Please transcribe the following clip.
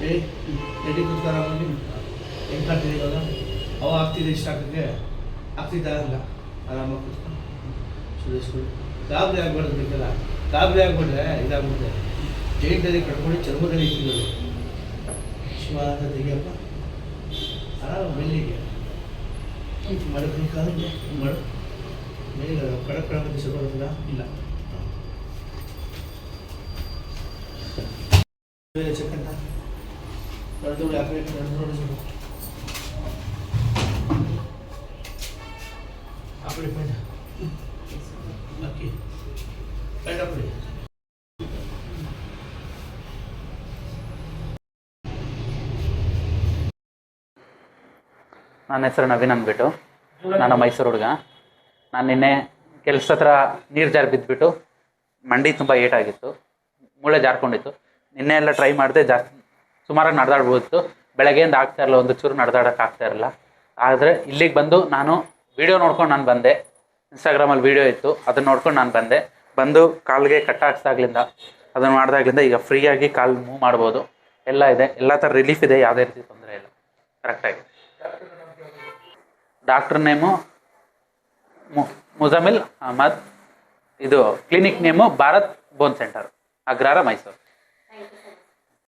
ಎಡಿ ಕೂತ್ಕಾರ ಹೆಂಗೆ ಕಾಣ್ತಿದೆ ಇವಾಗ ಅವ ಆಗ್ತಿದೆ ಇಷ್ಟ ಆಗ್ತಿದೆ ಆಗ್ತಿದ್ದಾಗಲ್ಲ ಆರಾಮಾಗಿ ಕೂತ್ಕೊಂಡು ಸುಧಾರಿಸ್ಕೊಂಡು ಗಾಬರಿ ಆಗ್ಬಾರ್ದು ಬೇಕಲ್ಲ ಗಾಬರಿ ಆಗ್ಬಿಟ್ರೆ ಇದಾಗ್ಬಿಡುತ್ತೆ ಜೈಂಟಲ್ಲಿ ಕಟ್ಕೊಂಡು ಚರ್ಮದಲ್ಲಿ ಇಟ್ಟಿರೋದು ಶ್ವಾಸ ತೆಗಿಯಪ್ಪ ಆರಾಮ ಬೆಳ್ಳಿಗೆ ಮಡಕ್ರಿ ಕಾಲಿಗೆ ಮಾಡು ಮೇಲೆ ಕಡಕ್ ಕಡಕ್ಕೆ ಸಿಗೋದಿಲ್ಲ ಇಲ್ಲ ಬೇರೆ ಚೆಕ್ಕಂತ ನಡೆದು ಯಾಕೆ ನಡೆದು ನೋಡಿಸ್ಬೇಕು ಅಪ್ಪಡಿ ಪೈನ ಅಕ್ಕಿ ಪೈನ ಅಪ್ಪಡಿ ನನ್ನ ಹೆಸರು ನವೀನ್ ಅಂದ್ಬಿಟ್ಟು ನಾನು ಮೈಸೂರು ಹುಡುಗ. ನಾನು ನಿನ್ನೆ ಕೆಲಸ ಹತ್ರ ನೀರು ಜಾರಿ ಬಿದ್ದುಬಿಟ್ಟು ಮಂಡಿ ತುಂಬ ಏಟಾಗಿತ್ತು, ಮೂಳೆ ಜಾರ್ಕೊಂಡಿತ್ತು. ನಿನ್ನೆ ಎಲ್ಲ ಟ್ರೈ ಮಾಡಿದೆ, ಜಾಸ್ತಿ ಸುಮಾರಾಗಿ ನಡೆದಾಡ್ಬೋದಿತ್ತು. ಬೆಳಗ್ಗೆಯಿಂದ ಆಗ್ತಾ ಇರಲ್ಲ, ಒಂದು ಚೂರು ನಡೆದಾಡೋಕೆ ಆಗ್ತಾ ಇರಲ್ಲ. ಆದರೆ ಇಲ್ಲಿಗೆ ಬಂದು ನಾನು ವೀಡಿಯೋ ನೋಡ್ಕೊಂಡು ನಾನು ಬಂದೆ. ಇನ್ಸ್ಟಾಗ್ರಾಮಲ್ಲಿ ವೀಡಿಯೋ ಇತ್ತು, ಅದನ್ನು ನೋಡ್ಕೊಂಡು ನಾನು ಬಂದು ಕಾಲಿಗೆ ಕಟ್ ಹಾಕ್ಸ್ದಾಗ್ಲಿಂದ ಅದನ್ನು ಮಾಡಿದಾಗ್ಲಿಂದ ಈಗ ಫ್ರೀಯಾಗಿ ಕಾಲು ಮೂವ್ ಮಾಡ್ಬೋದು. ಎಲ್ಲ ಇದೆ, ಎಲ್ಲ ಥರ ರಿಲೀಫ್ ಇದೆ, ಯಾವುದೇ ರೀತಿ ತೊಂದರೆ ಇಲ್ಲ, ಕರೆಕ್ಟಾಗಿ. Doctor name Mujamil Ahmad. ಇದು clinic name Bharat bone centre, Agrahara, Mysuru.